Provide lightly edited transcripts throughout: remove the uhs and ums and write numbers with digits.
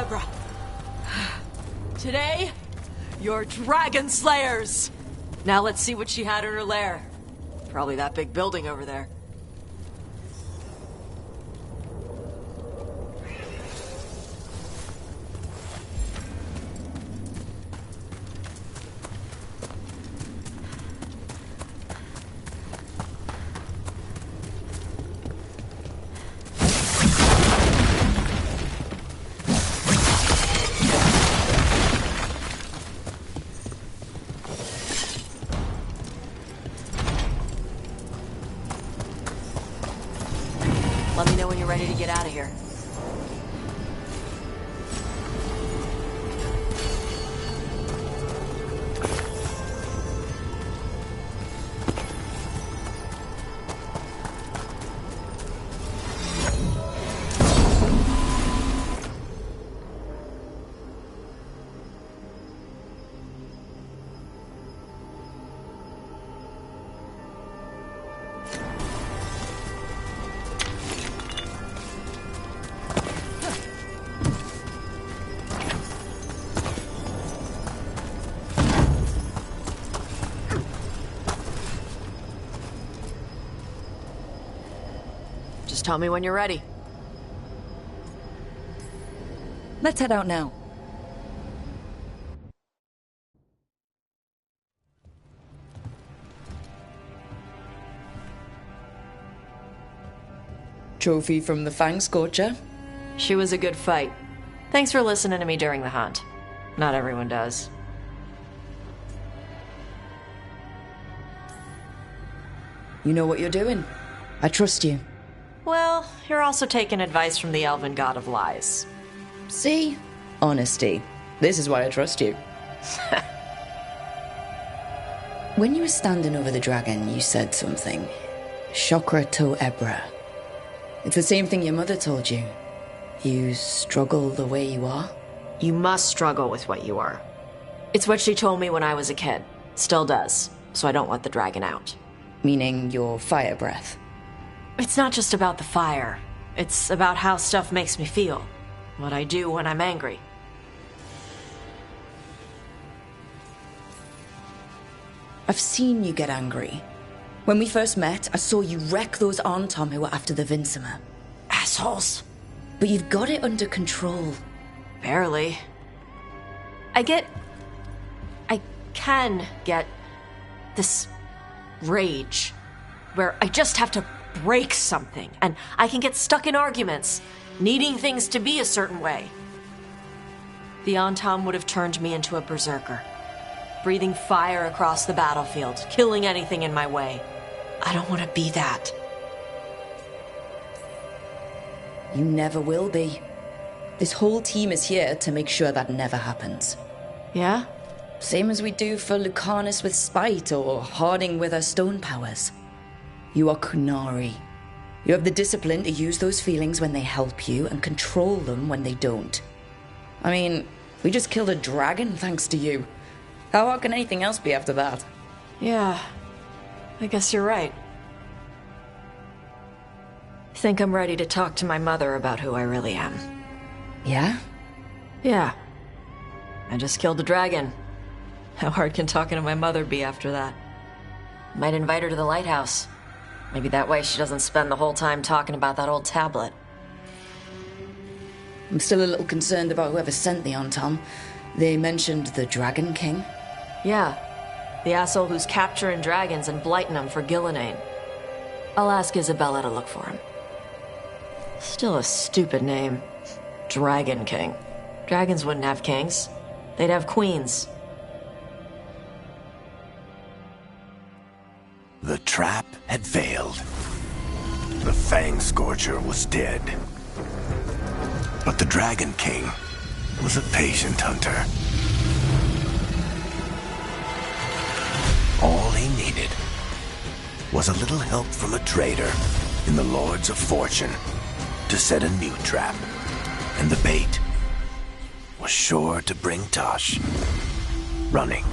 Ebra. Today, you're Dragon Slayers! Now let's see what she had in her lair. Probably that big building over there. Let me know when you're ready to get out of here. Just tell me when you're ready. Let's head out now. Trophy from the Fang Scorcher. She was a good fight. Thanks for listening to me during the hunt. Not everyone does. You know what you're doing. I trust you. Well, you're also taking advice from the elven god of lies. See? Honesty. This is why I trust you. When you were standing over the dragon, you said something. Chakra to Ebra. It's the same thing your mother told you. You struggle the way you are. You must struggle with what you are. It's what she told me when I was a kid. Still does. So I don't want the dragon out. Meaning your fire breath. It's not just about the fire. It's about how stuff makes me feel. What I do when I'm angry. I've seen you get angry. When we first met, I saw you wreck those Arntom who were after the Vinsima. Assholes. But you've got it under control. Barely. I can get this rage where I just have to break something, and I can get stuck in arguments, needing things to be a certain way. The Antam would have turned me into a berserker, breathing fire across the battlefield, killing anything in my way. I don't want to be that. You never will be. This whole team is here to make sure that never happens. Yeah? Same as we do for Lucanus with spite or Harding with her stone powers. You are Qunari. You have the discipline to use those feelings when they help you and control them when they don't. I mean, we just killed a dragon thanks to you. How hard can anything else be after that? Yeah, I guess you're right. I think I'm ready to talk to my mother about who I really am. Yeah? Yeah. I just killed a dragon. How hard can talking to my mother be after that? Might invite her to the lighthouse. Maybe that way she doesn't spend the whole time talking about that old tablet. I'm still a little concerned about whoever sent the Antam. They mentioned the Dragon King. Yeah, the asshole who's capturing dragons and blighting them for Gillenane. I'll ask Isabella to look for him. Still a stupid name. Dragon King. Dragons wouldn't have kings. They'd have queens. The trap had failed. The Fang Scorcher was dead. But the Dragon King was a patient hunter. All he needed was a little help from a trader in the Lords of Fortune to set a new trap. And the bait was sure to bring Tosh running.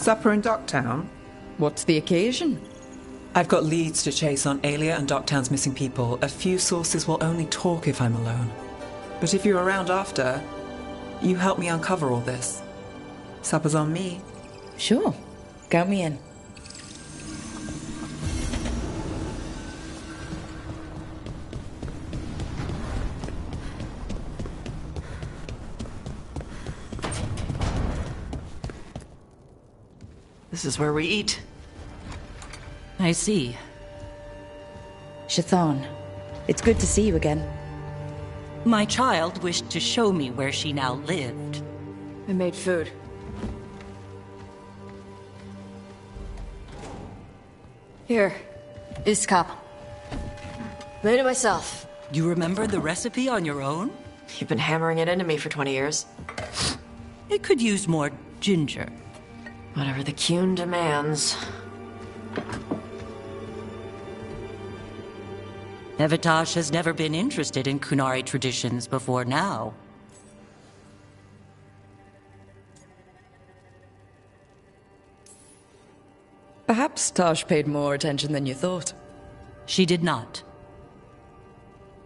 Supper in Docktown? What's the occasion? I've got leads to chase on Alia and Docktown's missing people. A few sources will only talk if I'm alone. But if you're around after, you help me uncover all this. Supper's on me. Sure. Count me in. This is where we eat. I see. Shathan, it's good to see you again. My child wished to show me where she now lived. I made food. Here. Iskap. Made it myself. You remembered the recipe on your own? You've been hammering it into me for 20 years. It could use more ginger. Whatever the Qun demands. Evitash has never been interested in Qunari traditions before now. Perhaps Tosh paid more attention than you thought. She did not.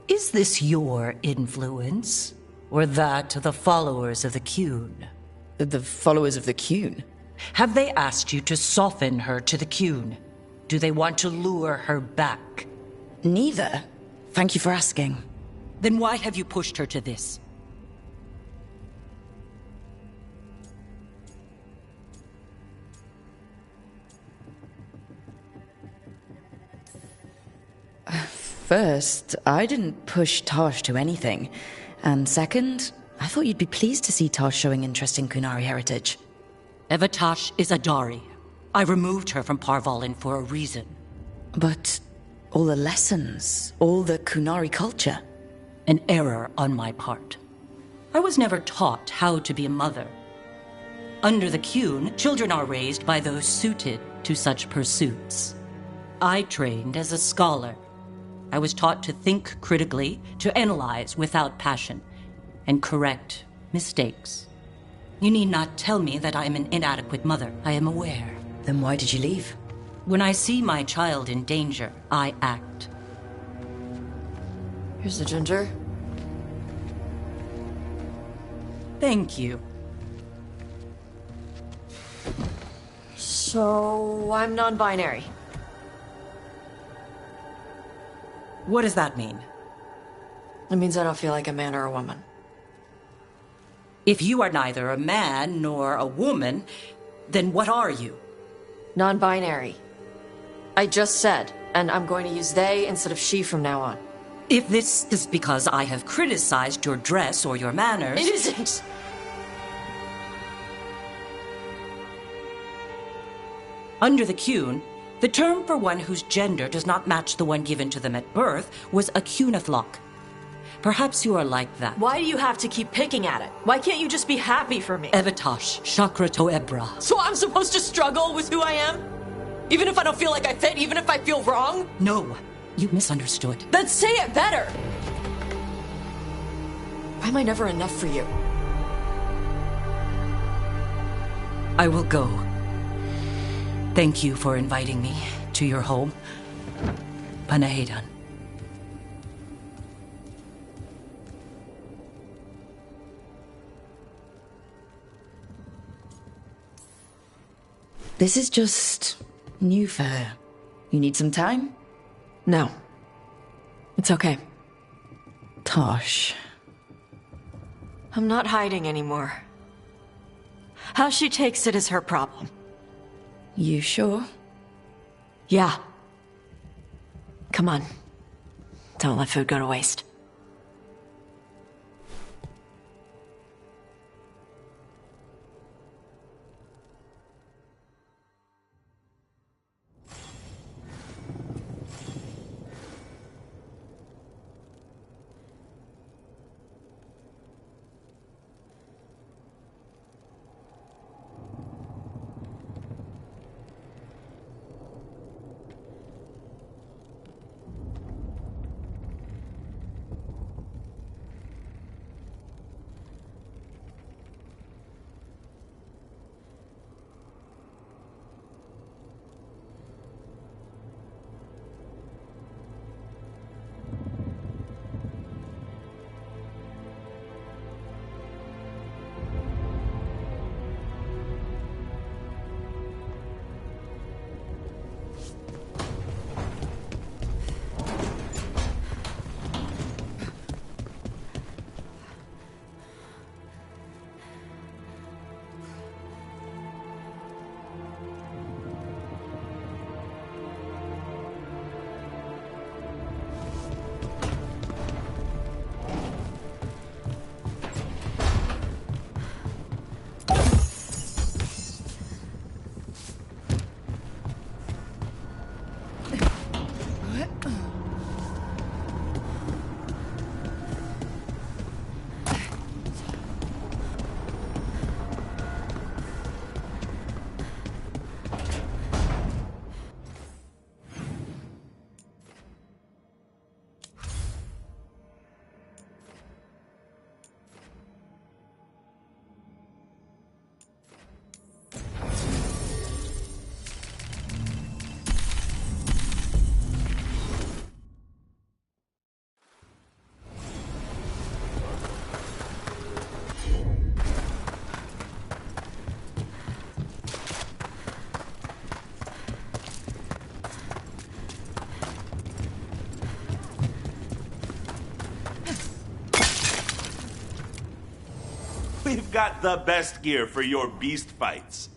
Is this your influence? Or that of the followers of the Qun? The followers of the Qun? Have they asked you to soften her to the Qun? Do they want to lure her back? Neither. Thank you for asking. Then why have you pushed her to this? First, I didn't push Tosh to anything. And second, I thought you'd be pleased to see Tosh showing interest in Qunari heritage. Evitash is a Dari. I removed her from Parvalin for a reason. But all the lessons, all the Qunari culture. An error on my part. I was never taught how to be a mother. Under the Qun, children are raised by those suited to such pursuits. I trained as a scholar. I was taught to think critically, to analyze without passion, and correct mistakes. You need not tell me that I am an inadequate mother. I am aware. Then why did you leave? When I see my child in danger, I act. Here's the ginger. Thank you. So, I'm non-binary. What does that mean? It means I don't feel like a man or a woman. If you are neither a man nor a woman, then what are you? Non-binary. I just said, and I'm going to use they instead of she from now on. If this is because I have criticized your dress or your manners... It isn't! Under the Qun, the term for one whose gender does not match the one given to them at birth was a Qunathlok. Perhaps you are like that. Why do you have to keep picking at it? Why can't you just be happy for me? Evitash, Chakra Toebra. So I'm supposed to struggle with who I am? Even if I don't feel like I fit, even if I feel wrong? No, you misunderstood. Then say it better! Why am I never enough for you? I will go. Thank you for inviting me to your home. Panahedan. This is just new for her. You need some time? No. It's okay. Tosh. I'm not hiding anymore. How she takes it is her problem. You sure? Yeah. Come on. Don't let food go to waste. got the best gear for your beast fights.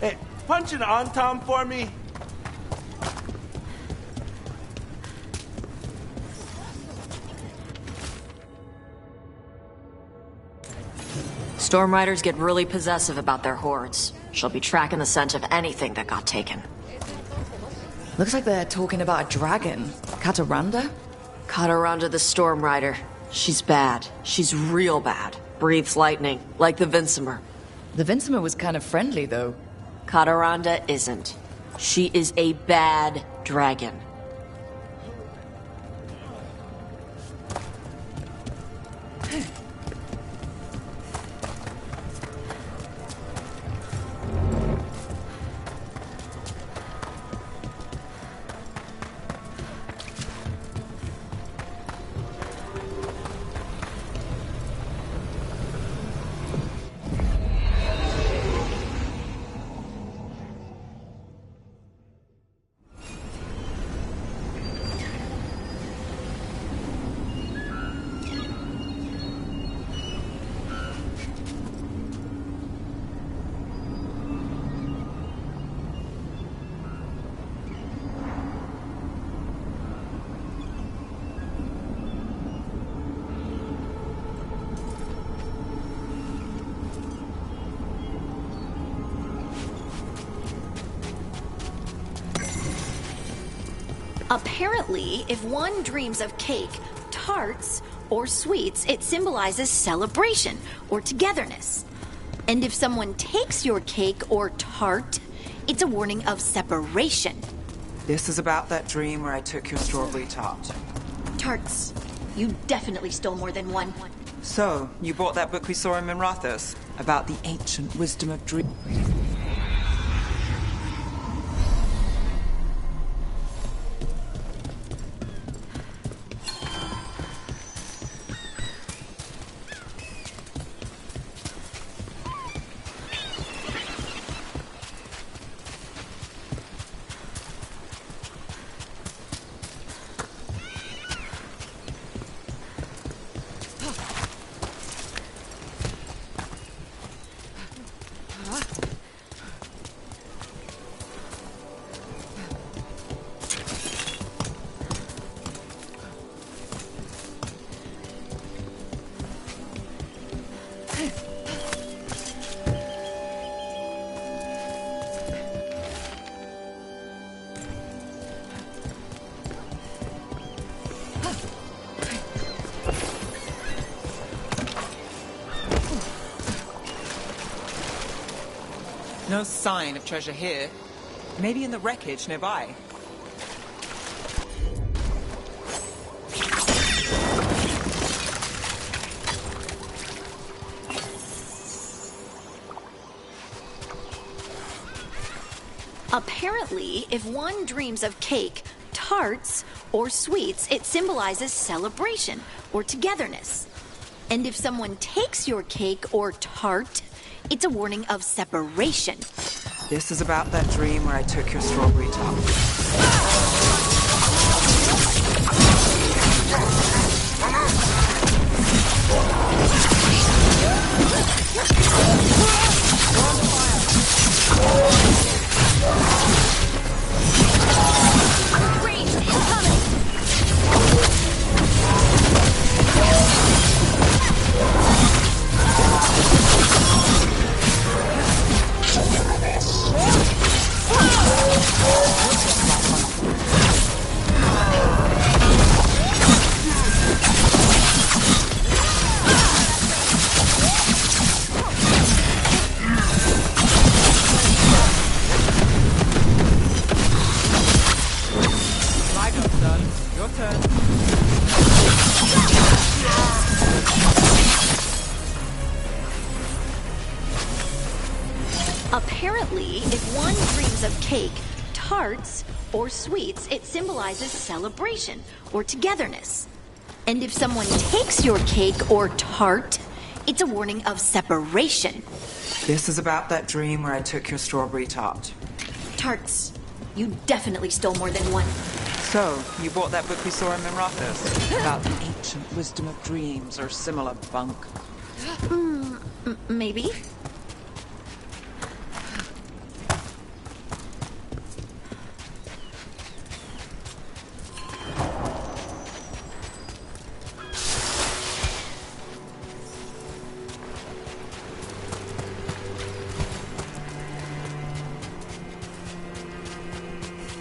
Hey, punch an on-tom for me. Storm Riders get really possessive about their hordes. She'll be tracking the scent of anything that got taken. Looks like they're talking about a dragon. Kataranda? Kataranda the Storm Rider. She's bad. She's real bad. Breathes lightning, like the Vincimer. The Vincimer was kind of friendly, though. Kataranda isn't. She is a bad dragon. Apparently, if one dreams of cake, tarts, or sweets, it symbolizes celebration or togetherness. And if someone takes your cake or tart, it's a warning of separation. This is about that dream where I took your strawberry tart. Tarts. You definitely stole more than one. So, you bought that book we saw in Minrathous about the ancient wisdom of dreams. No sign of treasure here. Maybe in the wreckage nearby. Apparently, if one dreams of cake, tarts, or sweets, it symbolizes celebration or togetherness. And if someone takes your cake or tart, it's a warning of separation. This is about that dream where I took your strawberry tart. Range incoming! My job's done. Your turn. Apparently, if one dreams of cake, tarts, or sweets, it symbolizes celebration or togetherness. And if someone takes your cake or tart, it's a warning of separation. This is about that dream where I took your strawberry tart. Tarts. You definitely stole more than one. So, you bought that book we saw in Minrathous about the ancient wisdom of dreams or similar bunk. Maybe.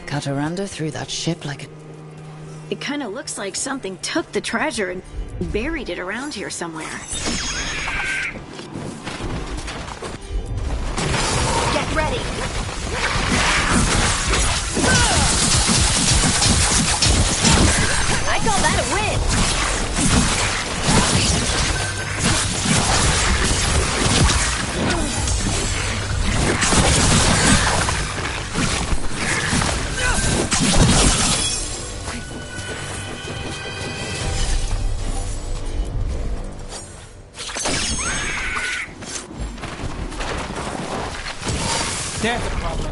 Kataranda threw that ship like a... It kind of looks like something took the treasure and buried it around here somewhere. Get ready! I call that a win! There's a problem.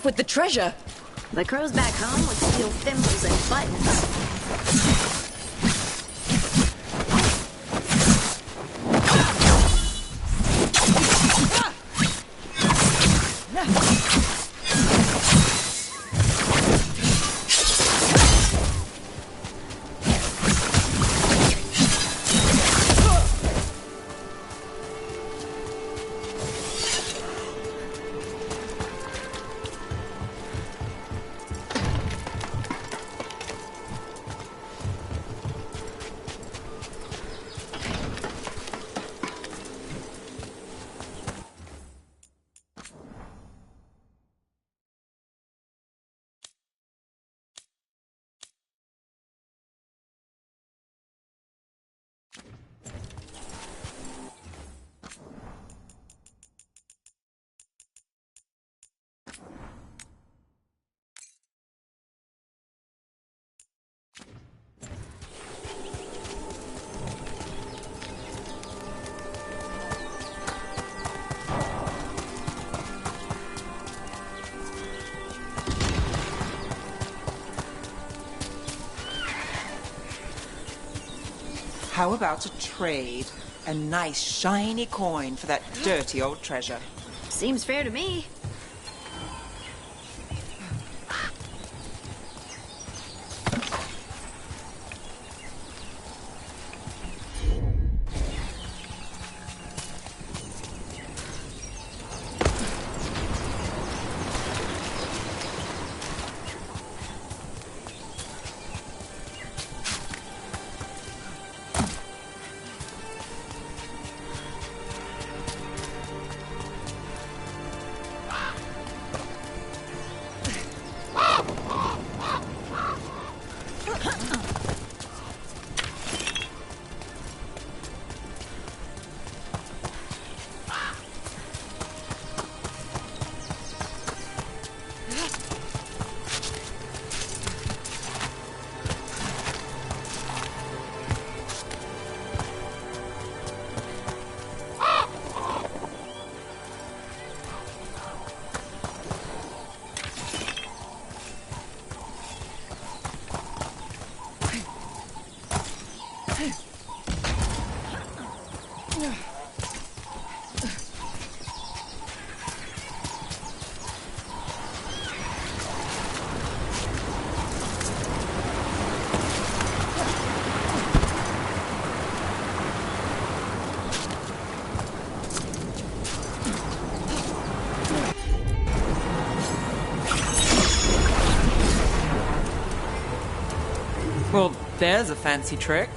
off with the treasure. The crows back home would steal thimbles and buttons. How about a trade? A nice shiny coin for that dirty old treasure. Seems fair to me. Well, there's a fancy trick.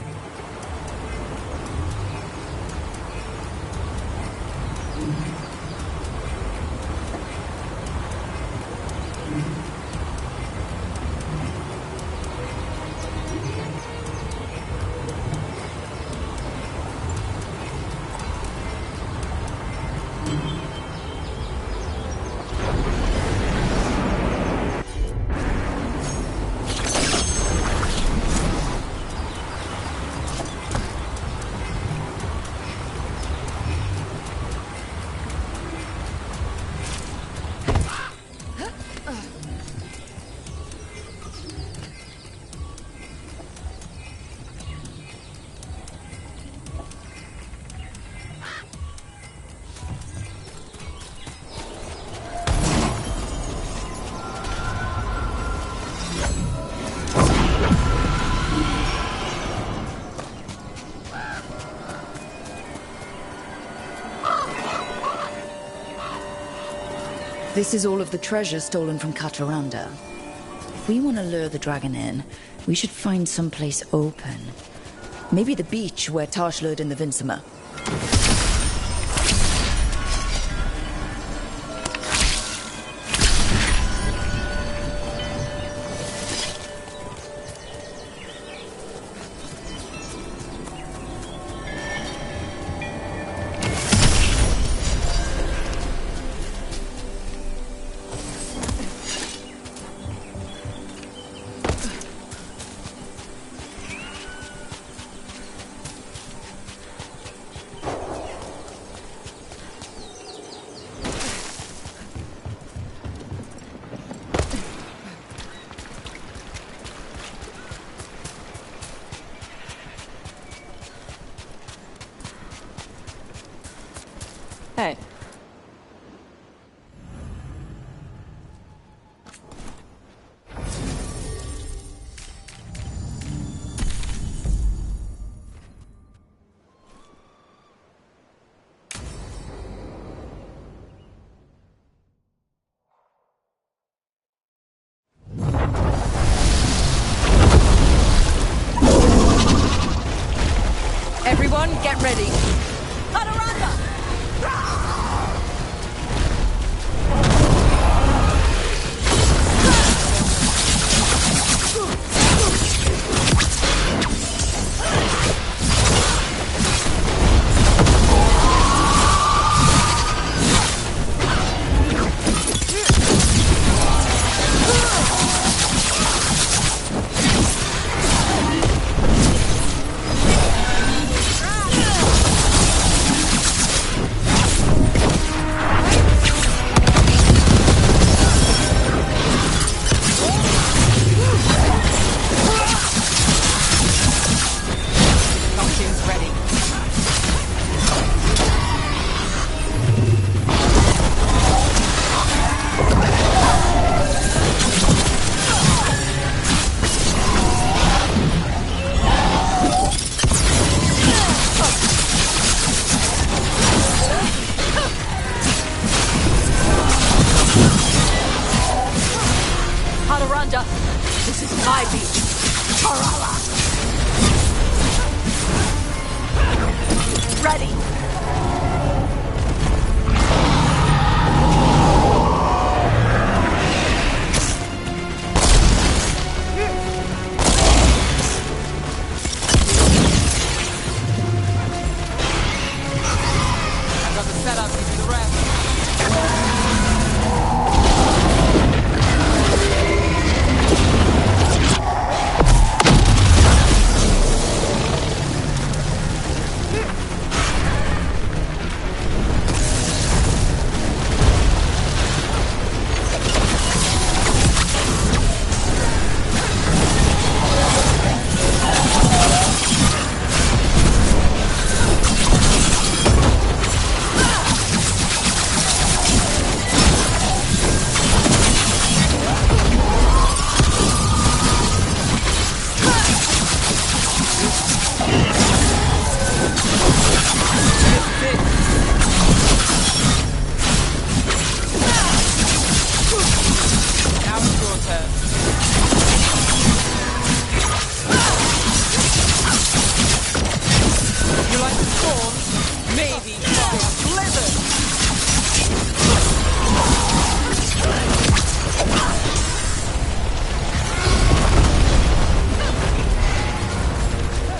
This is all of the treasure stolen from Kataranda. If we want to lure the dragon in, we should find someplace open. Maybe the beach where Tash lured in the Vinsima. Hey. Everyone, get ready. This is my beach. Harala! Ready! I've got the setup to do the rest.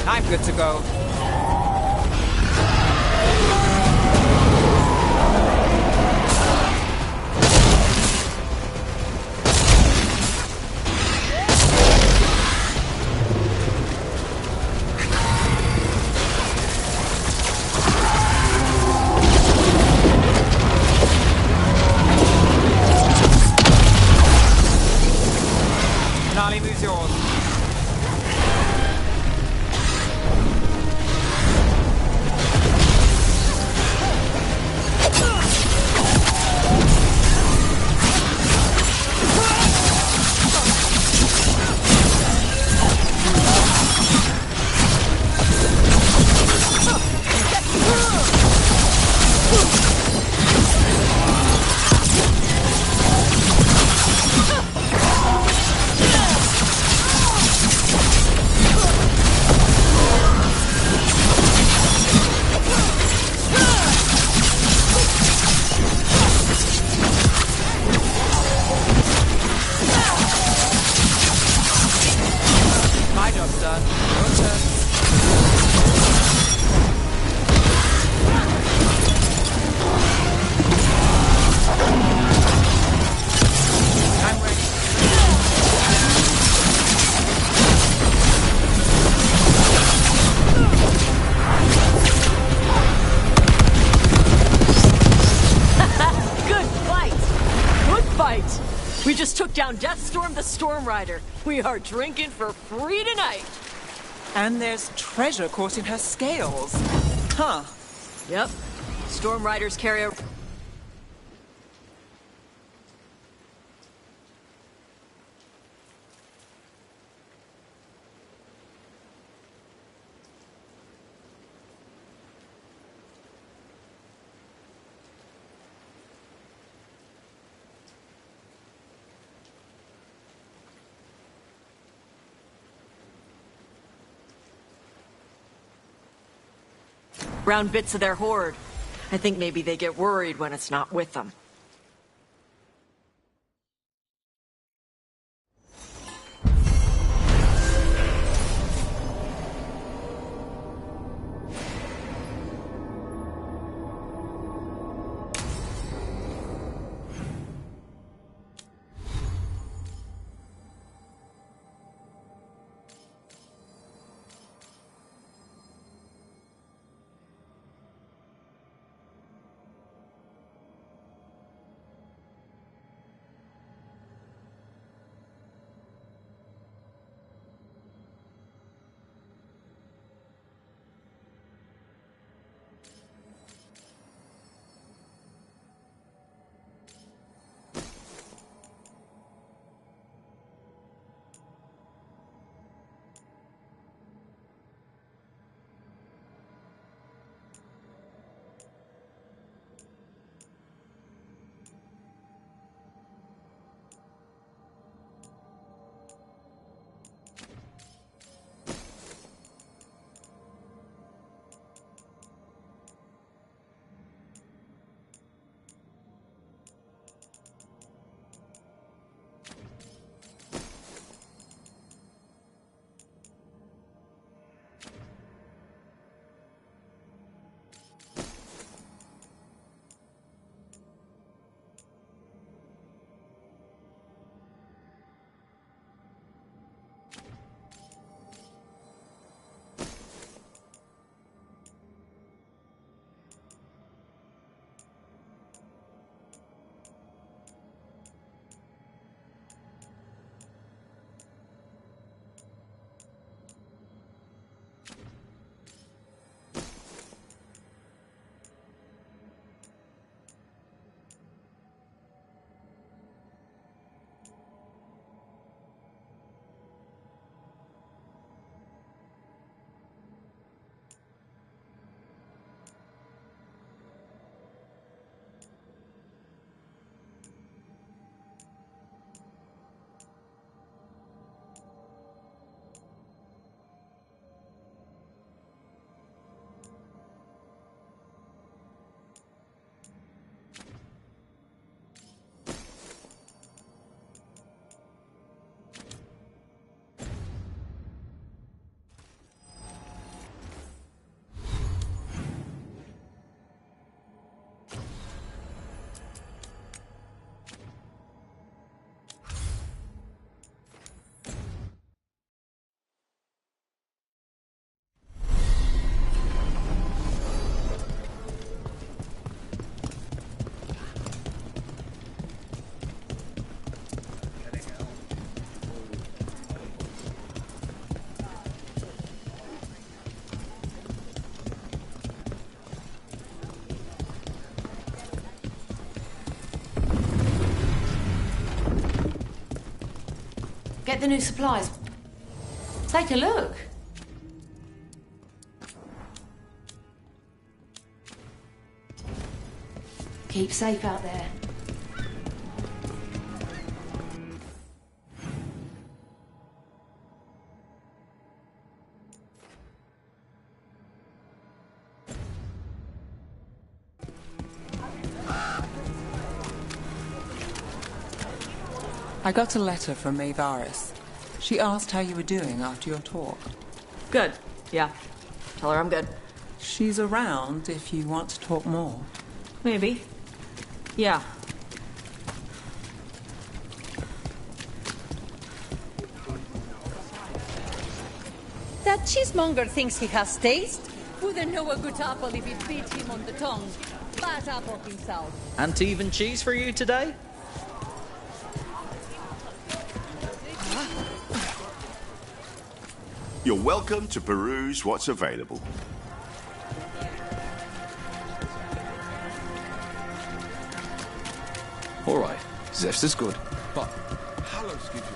I'm good to go. Finale moves yours. My job's done. Your turn. I'm ready. Good fight! Good fight! We just took down Deathstorm the Storm Rider. We are drinking for free tonight. And there's treasure caught in her scales. Huh. Yep. Storm Riders carry a... round bits of their horde. I think maybe they get worried when it's not with them. Get the new supplies. Take a look. Keep safe out there. I got a letter from Maevaris. She asked how you were doing after your talk. Good. Yeah. Tell her I'm good. She's around if you want to talk more. Maybe. Yeah. That cheesemonger thinks he has taste? Wouldn't know a good apple if it beat him on the tongue. Bad apple himself. And even cheese for you today? You're welcome to peruse what's available. All right, Zeph's is good, but Hallows gives you...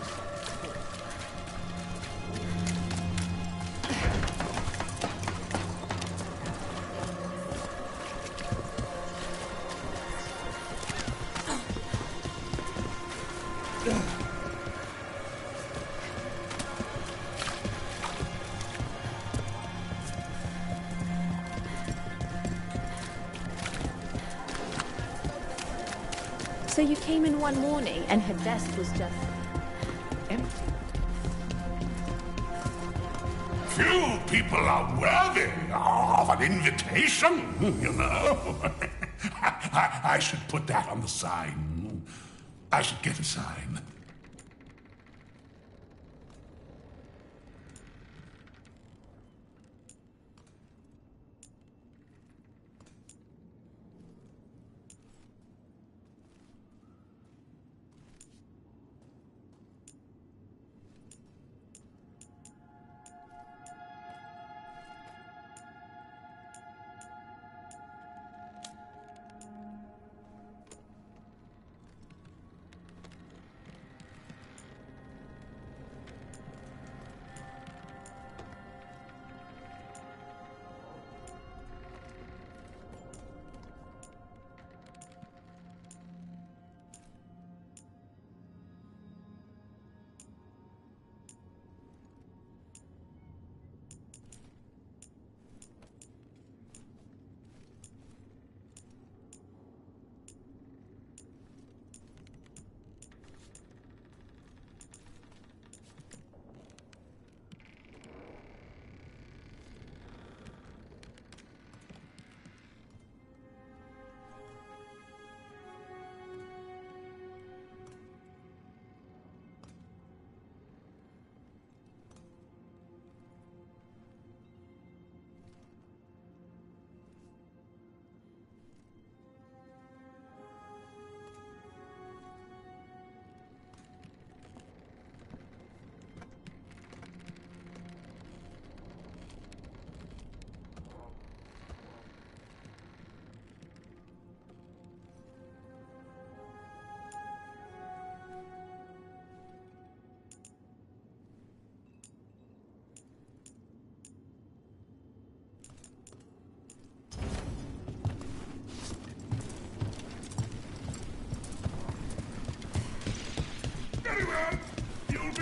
So you came in one morning and her desk was just empty. Few people are worthy of an invitation, you know. I should put that on the sign. I should get a sign.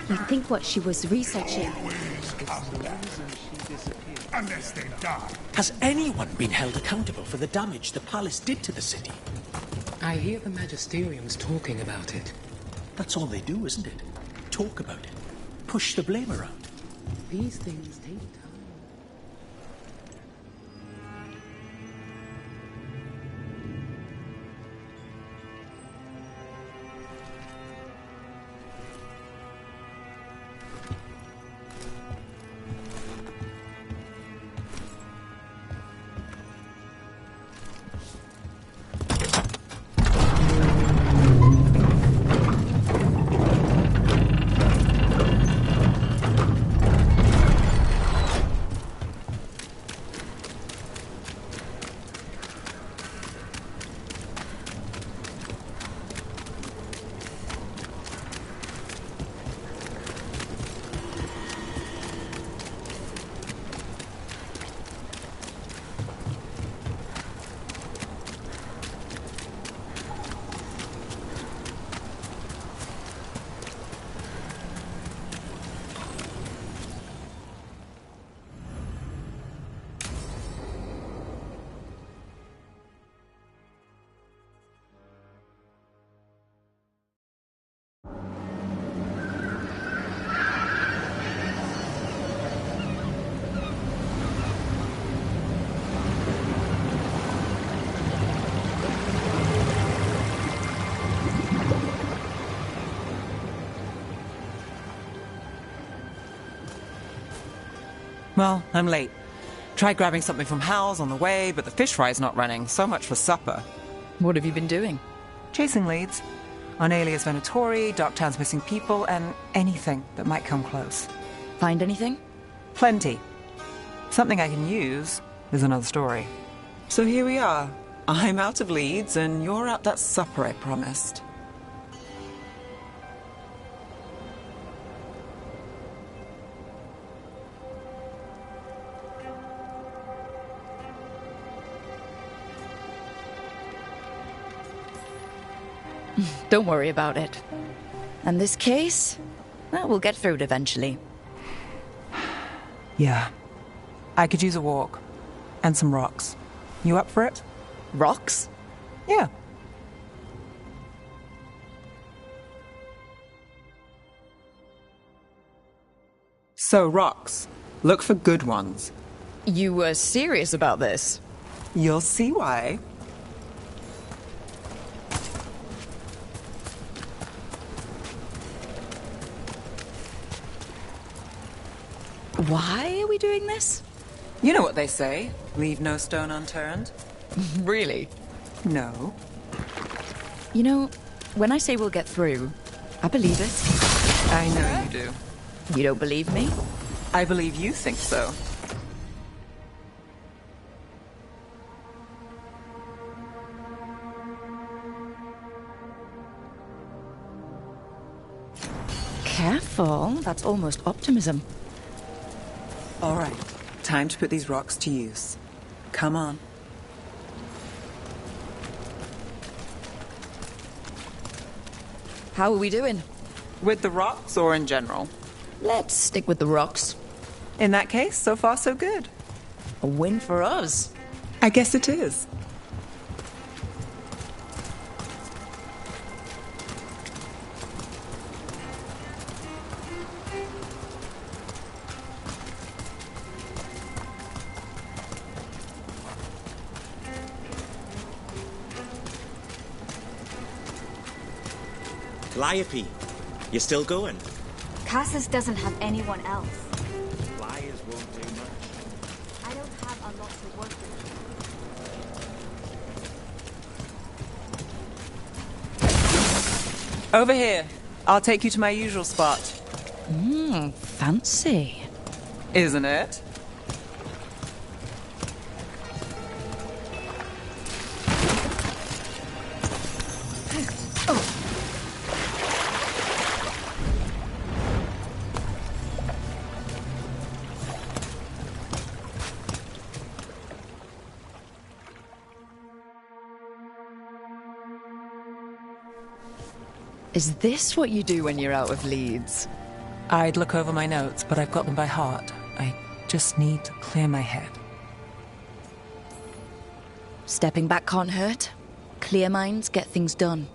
I think what she was researching... Unless they die. Has anyone been held accountable for the damage the palace did to the city? I hear the Magisterium's talking about it. That's all they do, isn't it? Talk about it. Push the blame around. These things take time. Well, I'm late. Tried grabbing something from Hal's on the way, but the fish fry's not running. So much for supper. What have you been doing? Chasing leads. On Alias Venatori, Darktown's missing people, and anything that might come close. Find anything? Plenty. Something I can use is another story. So here we are. I'm out of leads, and you're at that supper I promised. Don't worry about it. And this case, well, we'll get through it eventually. Yeah. I could use a walk. And some rocks. You up for it? Rocks? Yeah. So, rocks. Look for good ones. You were serious about this? You'll see why. Why are we doing this? You know what they say. Leave no stone unturned. Really? No. You know, when I say we'll get through, I believe it. I know you do. You don't believe me? I believe you think so. Careful, that's almost optimism. All right, time to put these rocks to use. Come on. How are we doing? With the rocks or in general? Let's stick with the rocks. In that case, so far so good. A win for us. I guess it is. Calliope, you still going? Cassus doesn't have anyone else. Flyers won't do much. I don't have a lot to work with. Over here. I'll take you to my usual spot. Fancy. Isn't it? Is this what you do when you're out of Leeds? I'd look over my notes, but I've got them by heart. I just need to clear my head. Stepping back can't hurt. Clear minds get things done.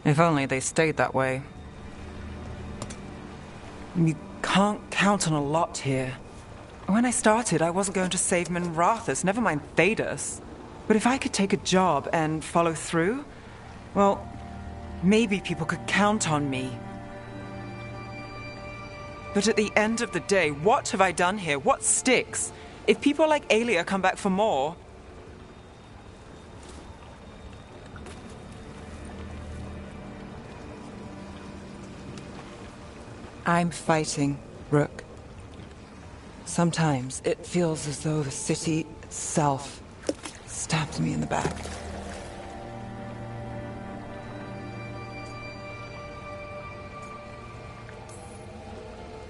If only they stayed that way. You can't count on a lot here. When I started, I wasn't going to save Minrathous, never mind Thedas. But if I could take a job and follow through, well, maybe people could count on me. But at the end of the day, what have I done here? What sticks? If people like Aelia come back for more... I'm fighting, Rook. Sometimes it feels as though the city itself stabbed me in the back.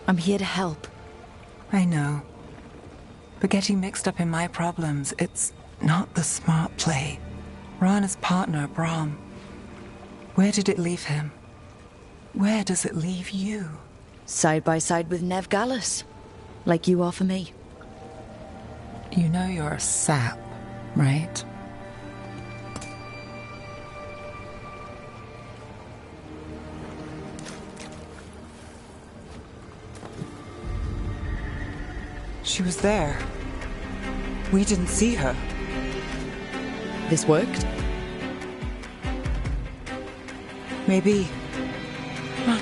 I'm here to help. I know. But getting mixed up in my problems, it's not the smart play. Rana's partner, Brahm. Where did it leave him? Where does it leave you? Side by side with Nev Gallus. Like you are for me. You know you're a sap, right? She was there. We didn't see her. This worked? Maybe. Huh.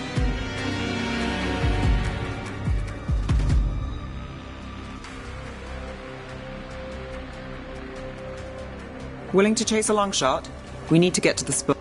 Willing to chase a long shot? We need to get to the spot.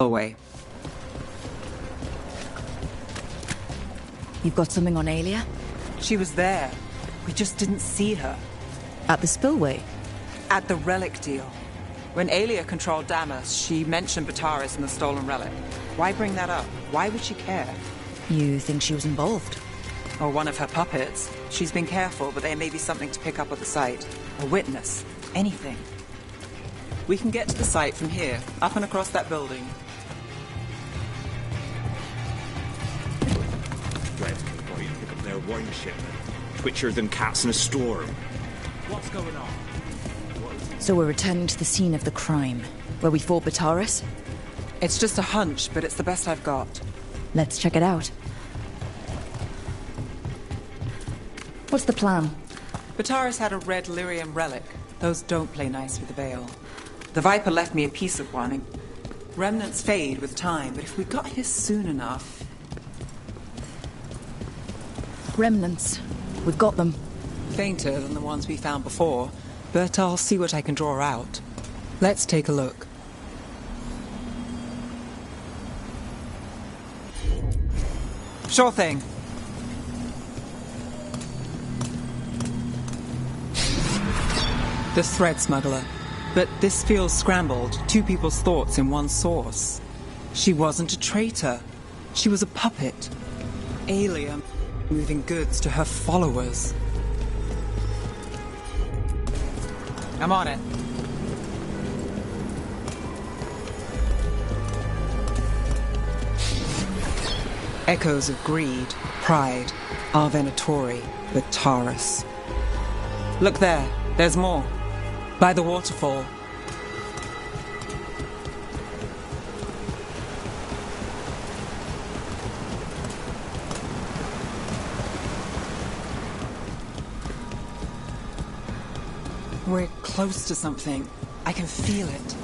away. You've got something on Aelia? She was there. We just didn't see her. At the spillway? At the relic deal. When Aelia controlled Damas, she mentioned Bataris and the stolen relic. Why bring that up? Why would she care? You think she was involved? Or one of her puppets. She's been careful, but there may be something to pick up at the site. A witness. Anything. We can get to the site from here, up and across that building. Dread can go and pick up their wine shipment. Twitchier than cats in a storm. What's going on? So we're returning to the scene of the crime, where we fought Bataris? It's just a hunch, but it's the best I've got. Let's check it out. What's the plan? Bataris had a red lyrium relic. Those don't play nice with the Veil. The Viper left me a piece of one. Remnants fade with time, but if we got here soon enough... Remnants. We've got them. Fainter than the ones we found before, but I'll see what I can draw out. Let's take a look. Sure thing. The thread smuggler. But this feels scrambled. Two people's thoughts in one source. She wasn't a traitor. She was a puppet. Aelia moving goods to her followers. I'm on it. Echoes of greed, pride, our Venatori, Bataris. Look there, there's more. By the waterfall. We're close to something. I can feel it.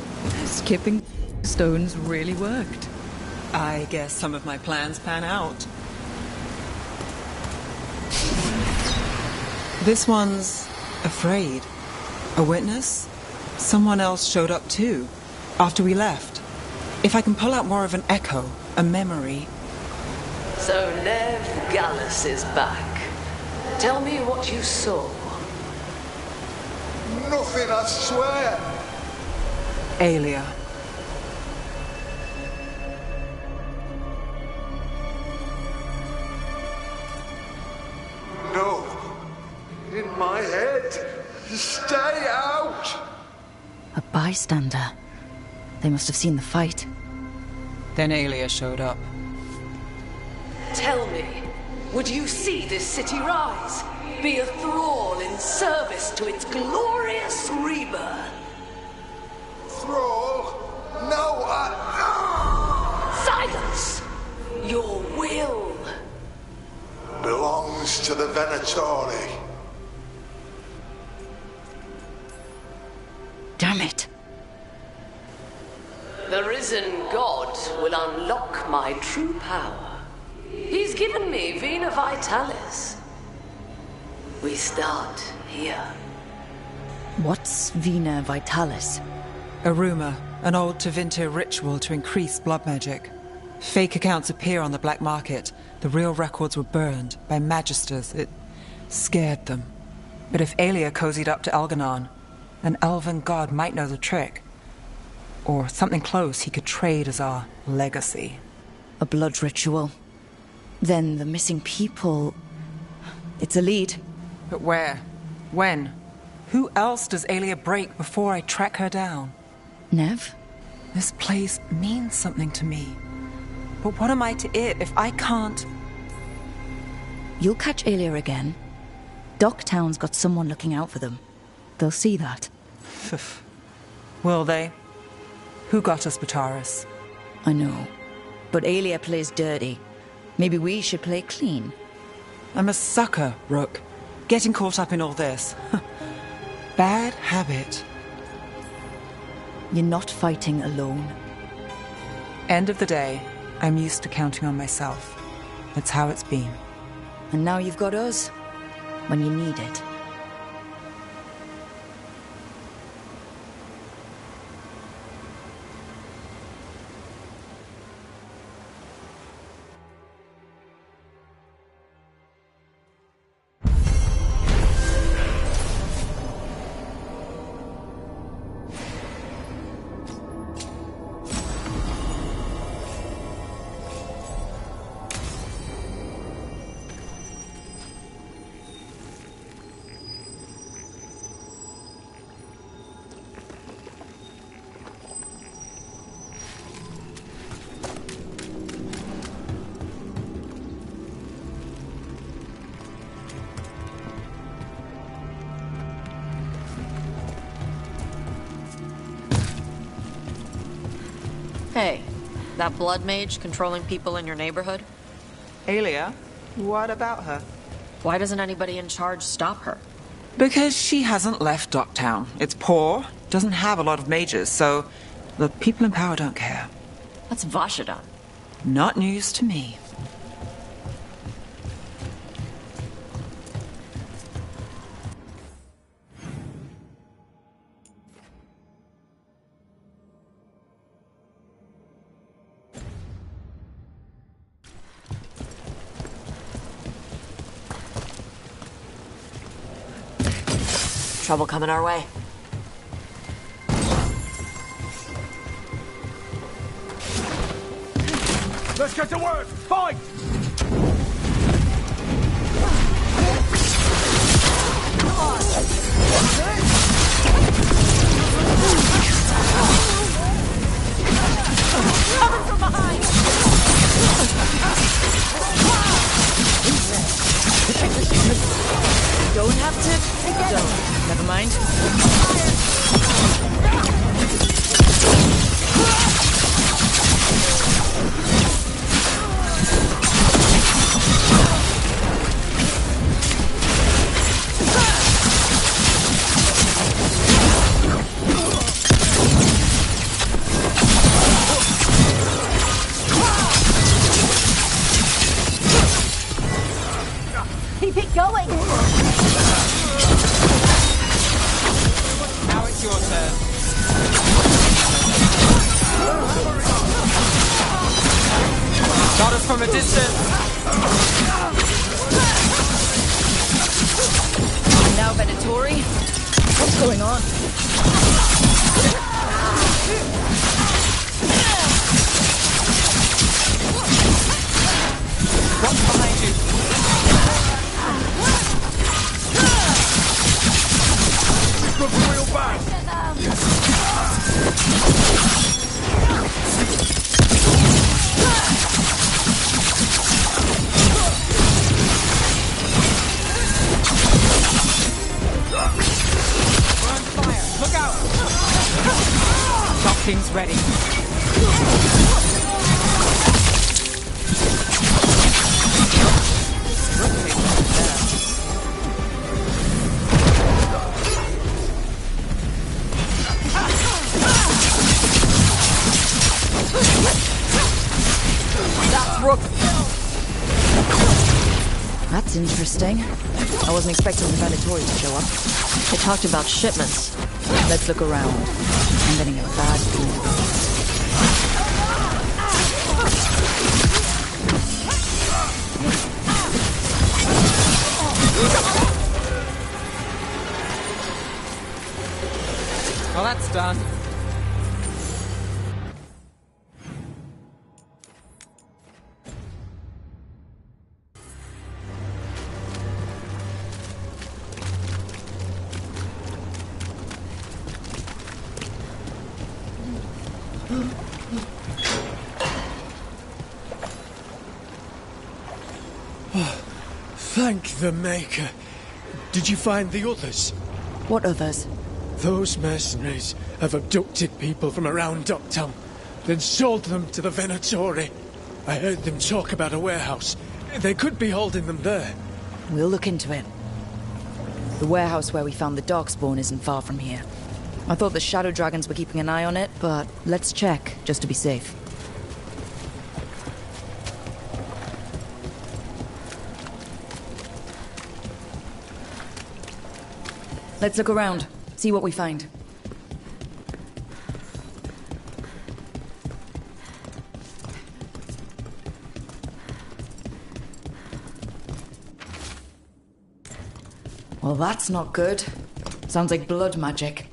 Skipping stones really worked. I guess some of my plans pan out. This one's afraid. A witness? Someone else showed up too, after we left. If I can pull out more of an echo, a memory... So Nev Gallus is back. Tell me what you saw. Nothing, I swear. Aelia. No. In my head. Stay out! A bystander. They must have seen the fight. Then Aelia showed up. Tell me, would you see this city rise? Be a thrall in service to its glorious rebirth? Thrall? No, Silence! Your will belongs to the Venatori. Damn it. The risen god will unlock my true power. He's given me Vena Vitalis. We start here. What's Vena Vitalis? A rumor, an old Tevinter ritual to increase blood magic. Fake accounts appear on the black market. The real records were burned by magisters. It scared them. But if Aelia cozied up to Elganon, an elven god might know the trick. Or something close he could trade as our legacy. A blood ritual. Then the missing people... It's a lead. But where? When? Who else does Aelia break before I track her down? Nev? This place means something to me. But what am I to it if I can't... You'll catch Aelia again. Docktown's got someone looking out for them. They'll see that. Will they? Who got us Bataris? I know. But Aelia plays dirty. Maybe we should play clean. I'm a sucker, Rook. Getting caught up in all this. Bad habit. You're not fighting alone. End of the day, I'm used to counting on myself. That's how it's been. And now you've got us. When you need it. Hey, that blood mage controlling people in your neighborhood? Aelia? What about her? Why doesn't anybody in charge stop her? Because she hasn't left Docktown. It's poor, doesn't have a lot of mages, so the people in power don't care. That's Vashadan. Not news to me. Trouble coming our way. Let's get to work! Fight! Coming from behind! Don't have to... Don't. Never mind. Keep it going! Now it's your turn. Shot us from a distance. Now, Venatori? What's going on? What's behind you? Real bad! We're on fire. Look out! Docking's ready. That's interesting. I wasn't expecting the Venatori to show up. They talked about shipments. Let's look around. I'm getting a bad feeling. Well, that's done. Thank the Maker. Did you find the others? What others? Those mercenaries have abducted people from around Docktown, then sold them to the Venatori. I heard them talk about a warehouse. They could be holding them there. We'll look into it. The warehouse where we found the Darkspawn isn't far from here. I thought the Shadow Dragons were keeping an eye on it, but let's check, just to be safe. Let's look around, see what we find. Well, that's not good. Sounds like blood magic.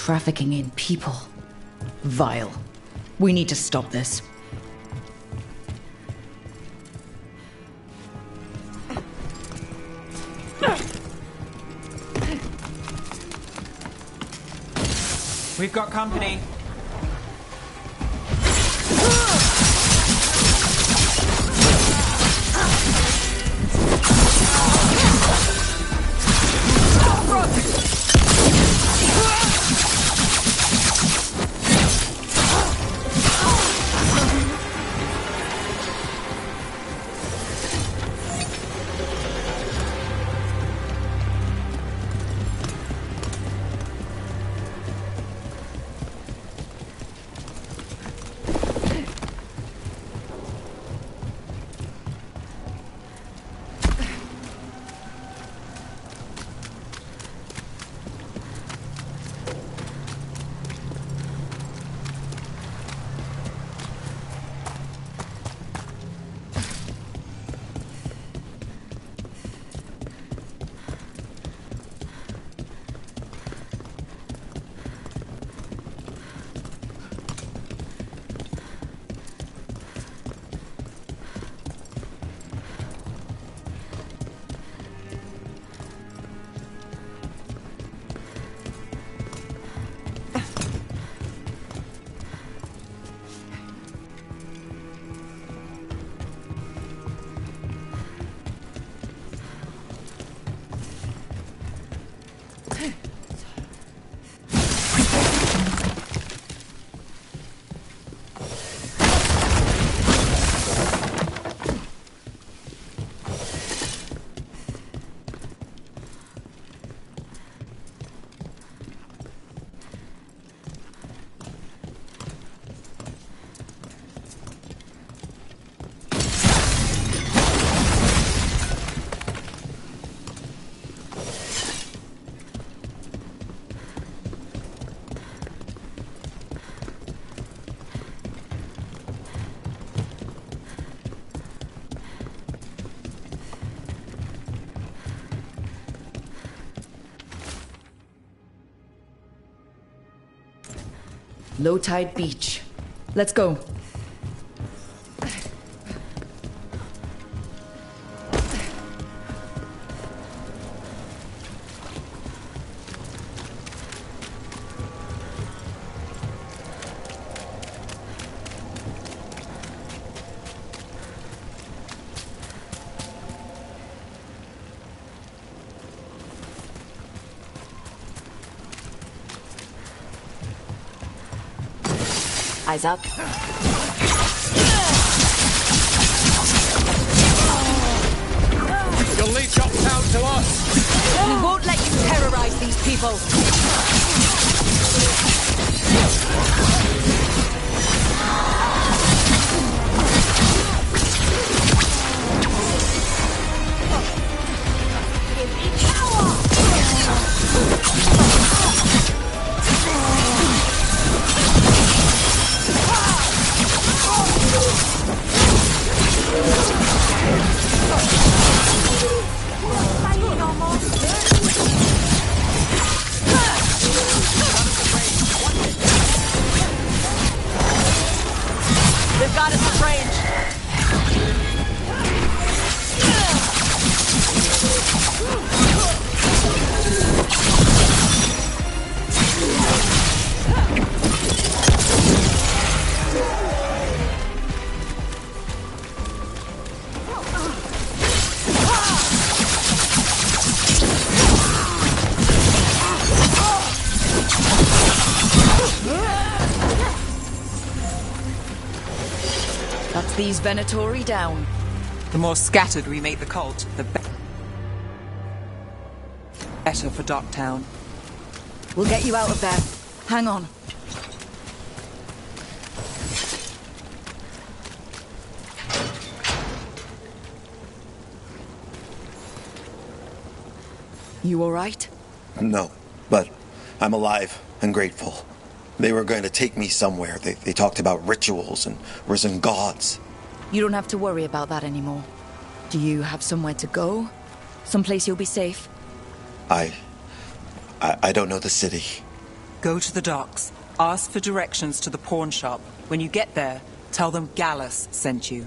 trafficking in people. Vile. We need to stop this. We've got company. Low tide beach. Let's go. Eyes up. You'll lead Uptown to us! We won't let you terrorize these people! They've got us in range. That's these Venatori down. The more scattered we make the cult, the better for Docktown. We'll get you out of there. Hang on. You all right? No, but I'm alive and grateful. They were going to take me somewhere. They talked about rituals and risen gods. You don't have to worry about that anymore. Do you have somewhere to go? Someplace you'll be safe? I don't know the city. Go to the docks. Ask for directions to the pawn shop. When you get there, tell them Gallus sent you.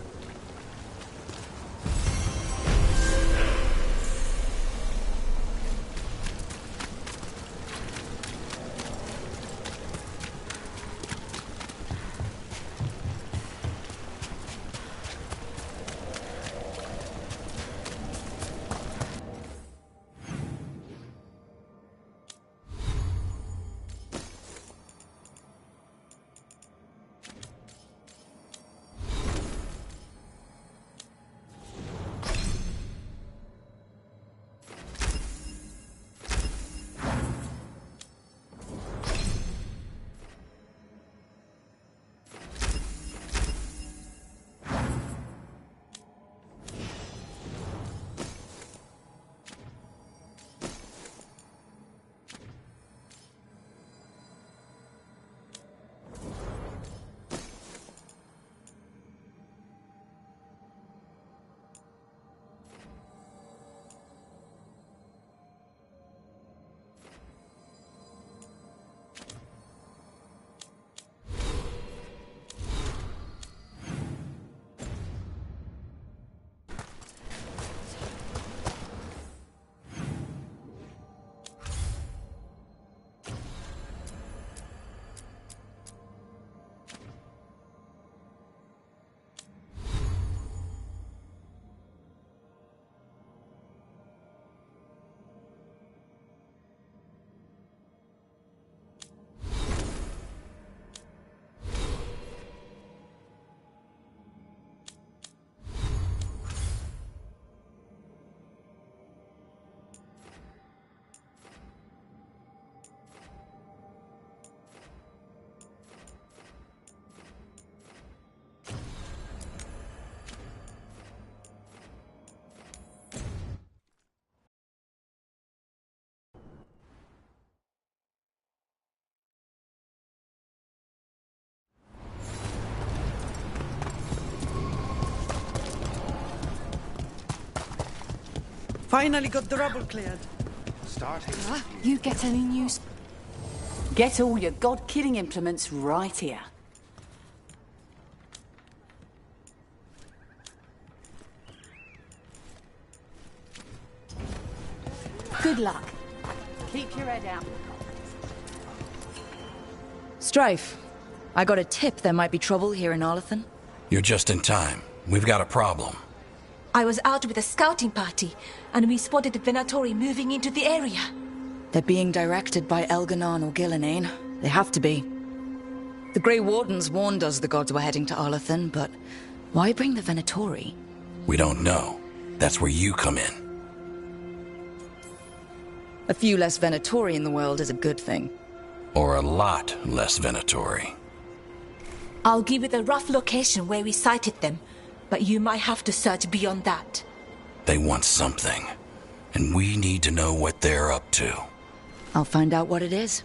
Finally got the rubble cleared. You get any news? Get all your god-killing implements right here. Good luck. Keep your head out. Strife, I got a tip there might be trouble here in Arlathan. You're just in time. We've got a problem. I was out with a scouting party, and we spotted the Venatori moving into the area. They're being directed by Elganon or Gillenane. They have to be. The Grey Wardens warned us the gods were heading to Arlathan, but why bring the Venatori? We don't know. That's where you come in. A few less Venatori in the world is a good thing. Or a lot less Venatori. I'll give you the rough location where we sighted them, but you might have to search beyond that. They want something, and we need to know what they're up to. I'll find out what it is.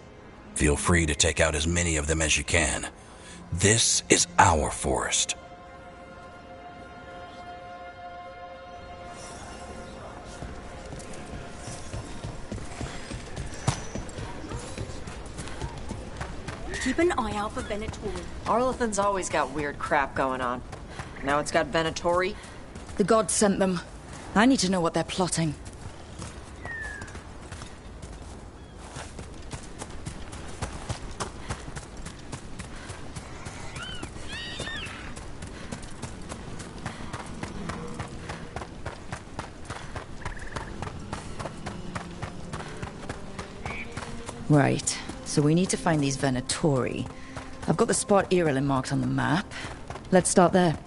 Feel free to take out as many of them as you can. This is our forest. Keep an eye out for Venatori. Arlathan's always got weird crap going on. Now it's got Venatori. The gods sent them. I need to know what they're plotting. Right, so we need to find these Venatori. I've got the spot Irilin marked on the map. Let's start there.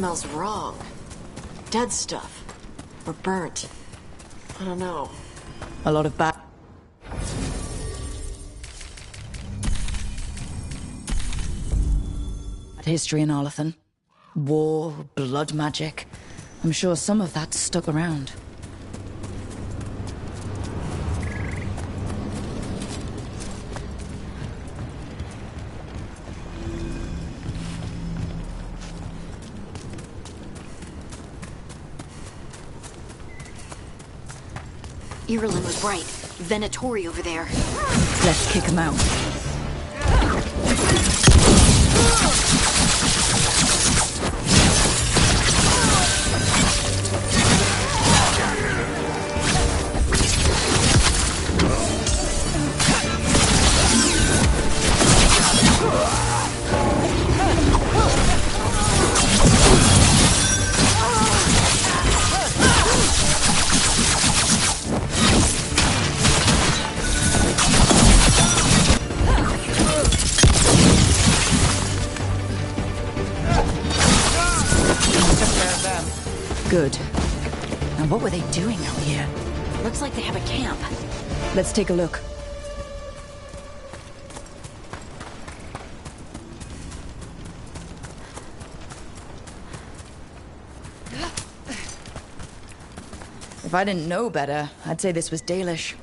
smells wrong. Dead stuff. Or burnt. I don't know. A lot of bad... history in Arlathan. War, blood magic. I'm sure some of that stuck around. Irulan was right. Venatori over there. Let's kick him out. Good. Now what were they doing out here? Looks like they have a camp. Let's take a look. If I didn't know better, I'd say this was Dalish.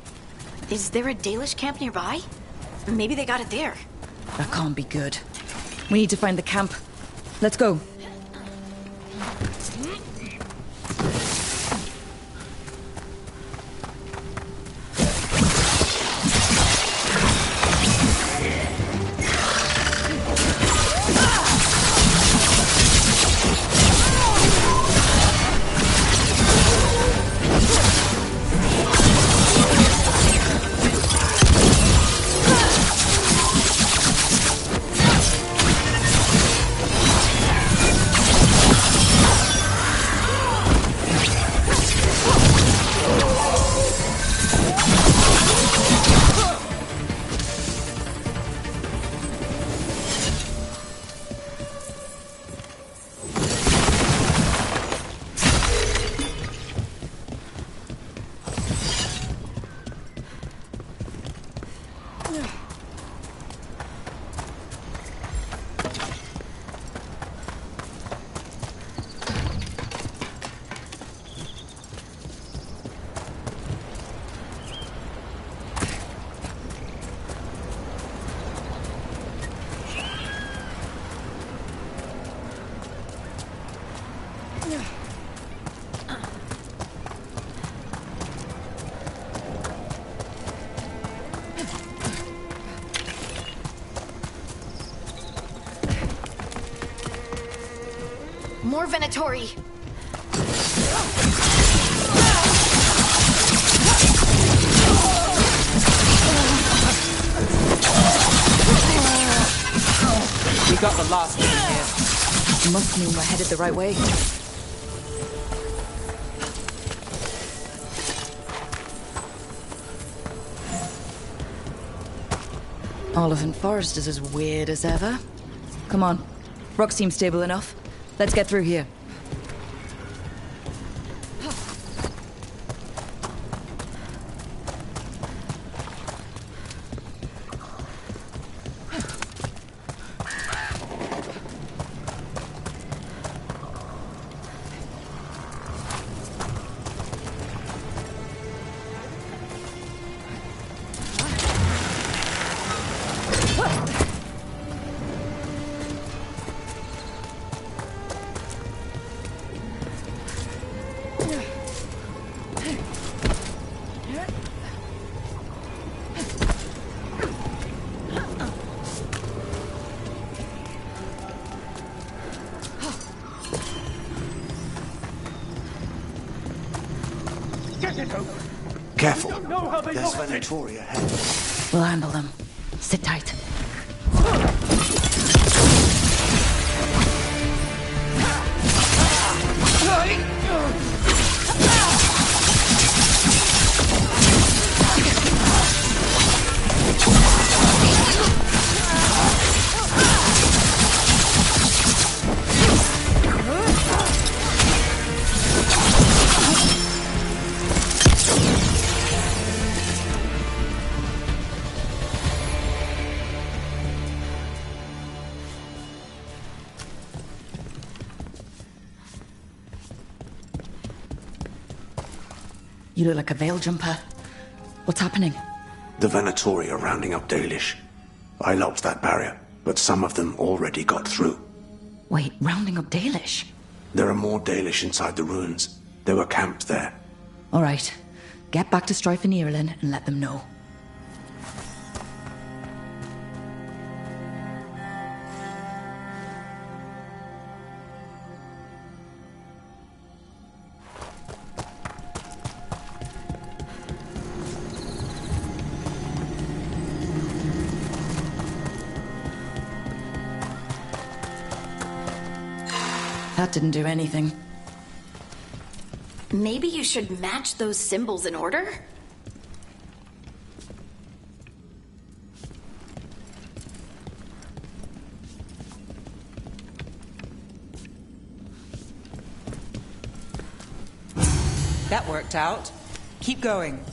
Is there a Dalish camp nearby? Maybe they got it there. That can't be good. We need to find the camp. Let's go. More Venatori. We got the last one here. Must mean we're headed the right way. Arlathan Forest is as weird as ever. Come on. Rock seems stable enough. Let's get through here. Careful. There's Venatori ahead. We'll handle them. Sit tight. You look like a veil jumper. What's happening? The Venatori are rounding up Dalish. I locked that barrier, but some of them already got through. Wait, rounding up Dalish? There are more Dalish inside the ruins. They were camped there. All right. Get back to Strife and Irulan and let them know. That didn't do anything. Maybe you should match those symbols in order? That worked out. Keep going.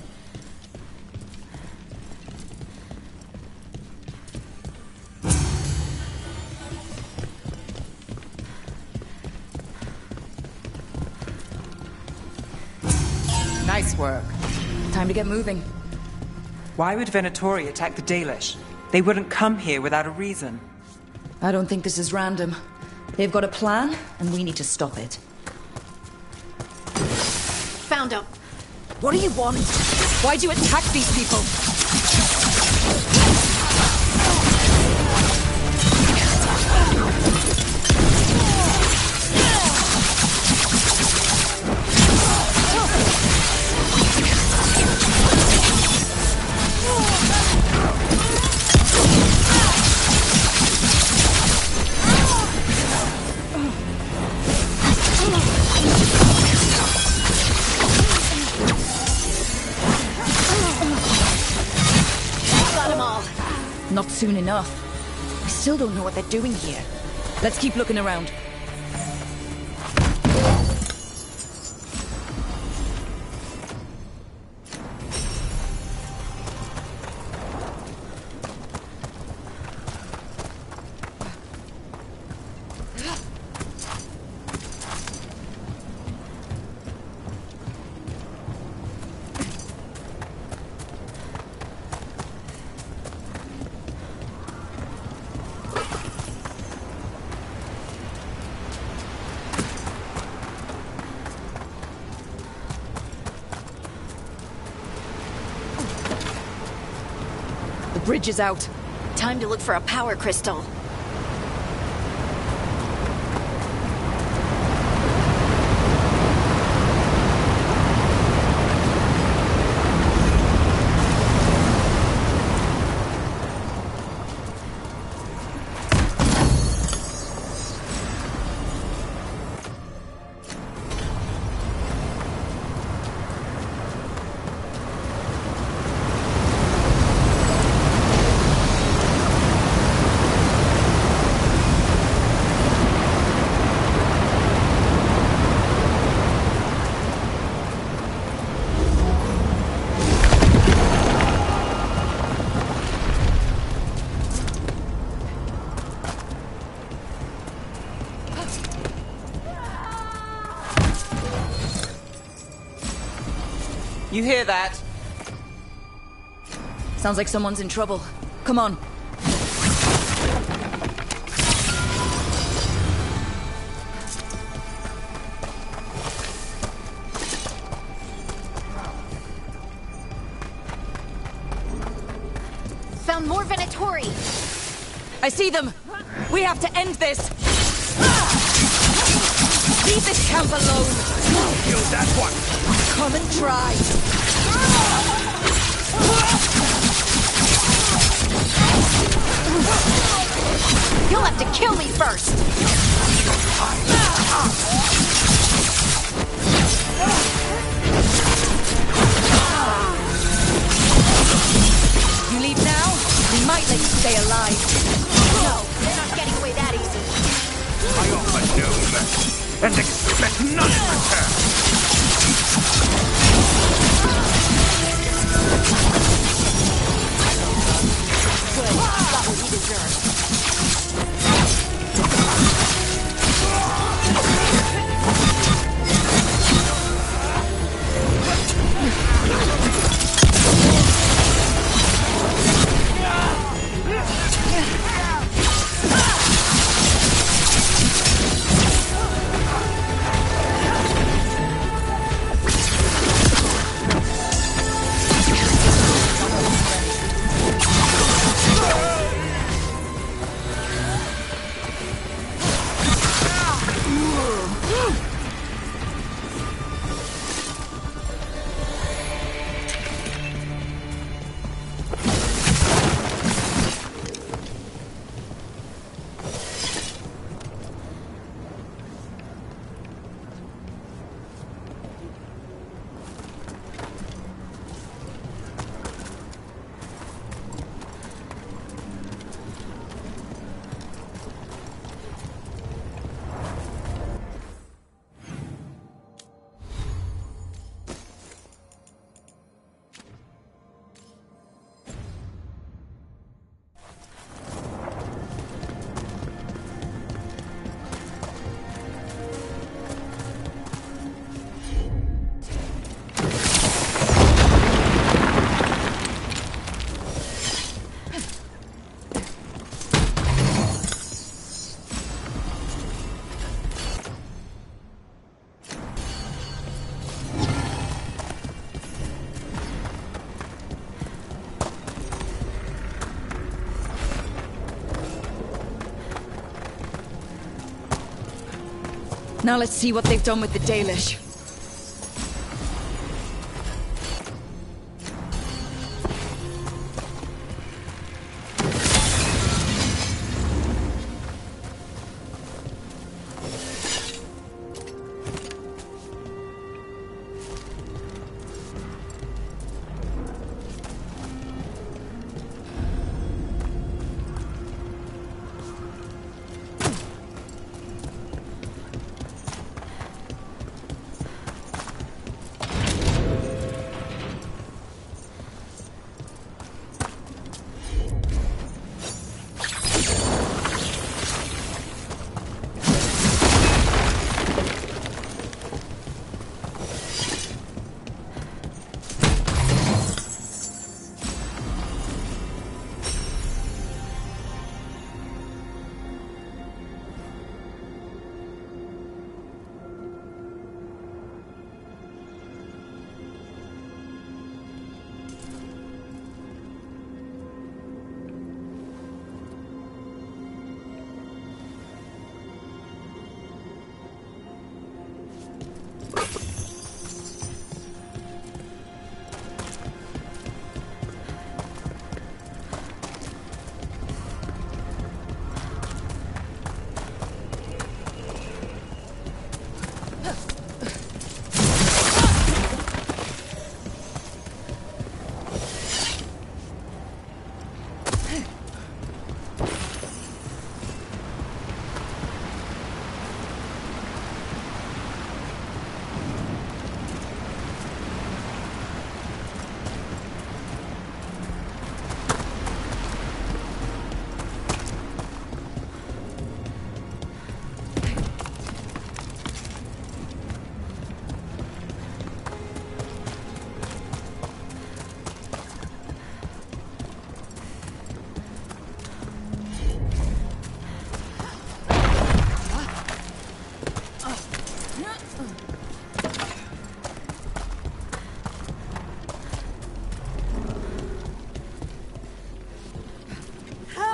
Nice work. Time to get moving. Why would Venatori attack the Dalish? They wouldn't come here without a reason. I don't think this is random. They've got a plan, and we need to stop it. Found him. What do you want? Why do you attack these people? Not soon enough. We still don't know what they're doing here. Let's keep looking around. The bridge is out. Time to look for a power crystal. You hear that? Sounds like someone's in trouble. Come on. Found more Venatori. I see them. We have to end this. Leave this camp alone. Kill that one. Come and try. You'll have to kill me first. You leave now, we might let you stay alive. No, they're not getting away that easy. I offer no mercy and expect none in return. Good, got what he deserved. Now let's see what they've done with the Dalish.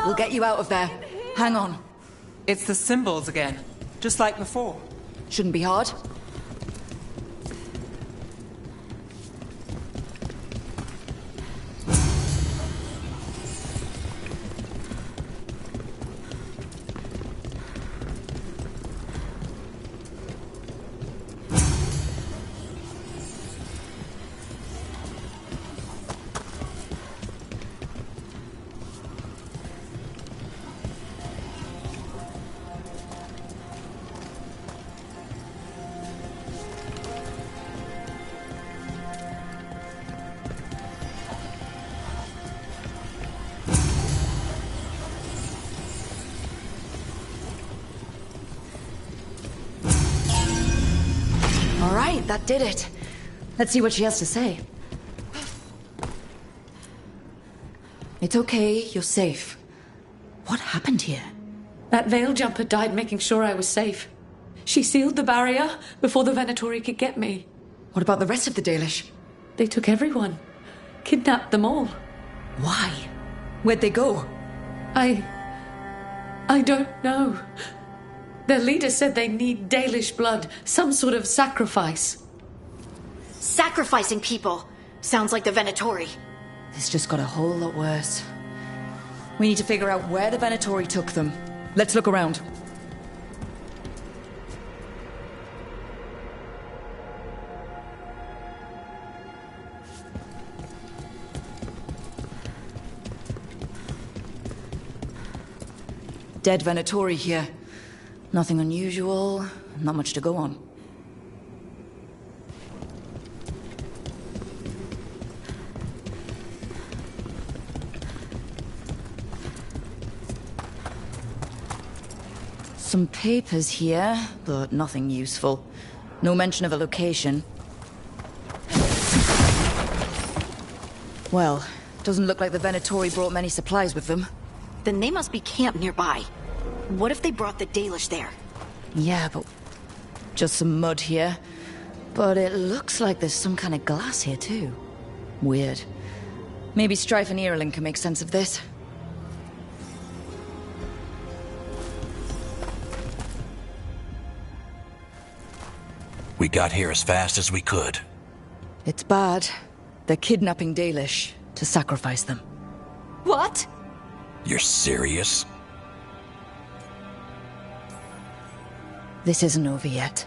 We'll get you out of there. Hang on. It's the symbols again, just like before. Shouldn't be hard. That did it. Let's see what she has to say. It's okay, you're safe. What happened here? That Veil Jumper died making sure I was safe. She sealed the barrier before the Venatori could get me. What about the rest of the Dalish? They took everyone. Kidnapped them all. Why? Where'd they go? I don't know. Their leader said they need Dalish blood, some sort of sacrifice. Sacrificing people! Sounds like the Venatori. This just got a whole lot worse. We need to figure out where the Venatori took them. Let's look around. Dead Venatori here. Nothing unusual, not much to go on. Some papers here, but nothing useful. No mention of a location. Well, doesn't look like the Venatori brought many supplies with them. Then they must be camped nearby. What if they brought the Dalish there? Yeah, but just some mud here. But it looks like there's some kind of glass here too. Weird. Maybe Strife and Irulan can make sense of this. We got here as fast as we could. It's bad. They're kidnapping Dalish to sacrifice them. What? You're serious? This isn't over yet.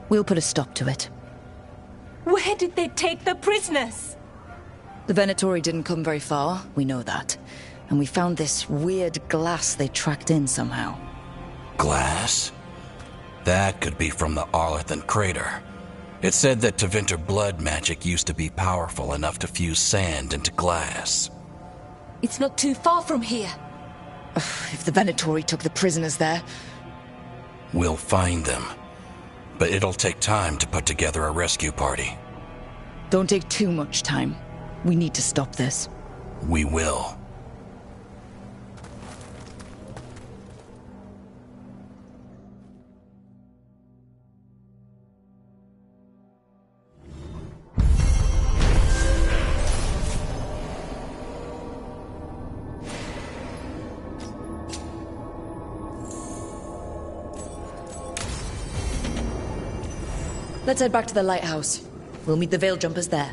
We'll put a stop to it. Where did they take the prisoners? The Venatori didn't come very far, we know that. And we found this weird glass they tracked in somehow. Glass? That could be from the Arlathan crater. It said that Tevinter blood magic used to be powerful enough to fuse sand into glass. It's not too far from here. If the Venatori took the prisoners there... We'll find them. But it'll take time to put together a rescue party. Don't take too much time. We need to stop this. We will. Let's head back to the lighthouse. We'll meet the Veil Jumpers there.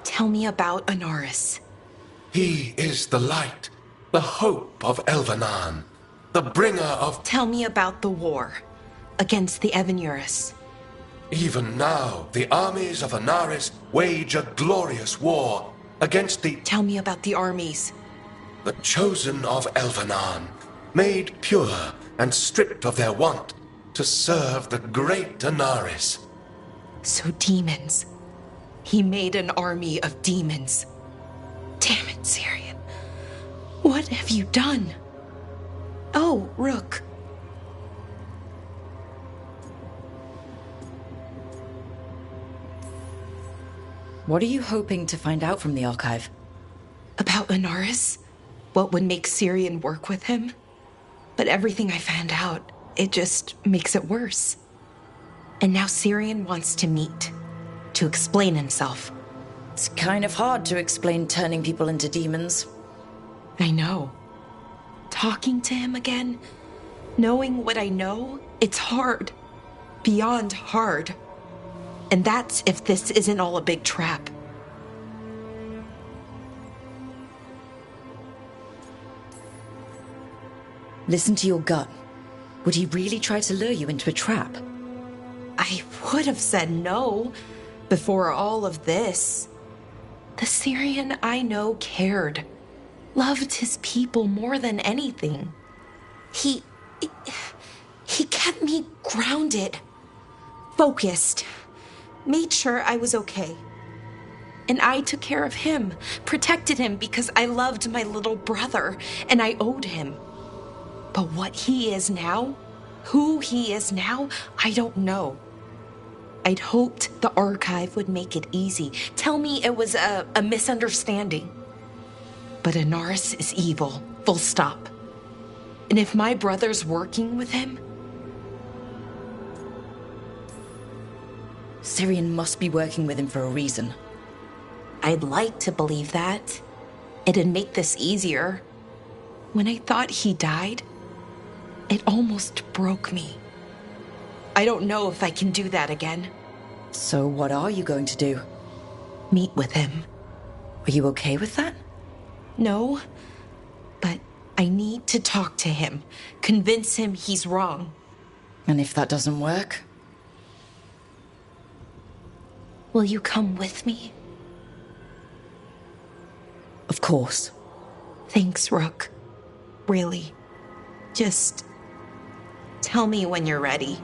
Tell me about Anaris. He is the light, the hope of Elvenan, the bringer of... Tell me about the war against the Evenuris. Even now, the armies of Anaris wage a glorious war against the... Tell me about the armies. The chosen of Elvenan, made pure and stripped of their want to serve the great Anaris. So demons. He made an army of demons. Damn it, Syrian. What have you done? Oh, Rook. What are you hoping to find out from the archive? About Anaris? What would make Syrian work with him? But everything I found out, it just makes it worse. And now Syrian wants to meet. To explain himself. It's kind of hard to explain turning people into demons. I know. Talking to him again, knowing what I know, it's hard. Beyond hard. And that's if this isn't all a big trap. Listen to your gut. Would he really try to lure you into a trap? I would have said no. Before all of this, the Syrian I know cared, loved his people more than anything. He kept me grounded, focused, made sure I was okay. And I took care of him, protected him because I loved my little brother and I owed him. But what he is now, who he is now, I don't know. I'd hoped the archive would make it easy. Tell me it was a misunderstanding. But Anaris is evil, full stop. And if my brother's working with him... Syrian must be working with him for a reason. I'd like to believe that. It'd make this easier. When I thought he died, it almost broke me. I don't know if I can do that again. So what are you going to do? Meet with him. Are you okay with that? No, but I need to talk to him. Convince him he's wrong. And if that doesn't work? Will you come with me? Of course. Thanks, Rook. Really. Just tell me when you're ready.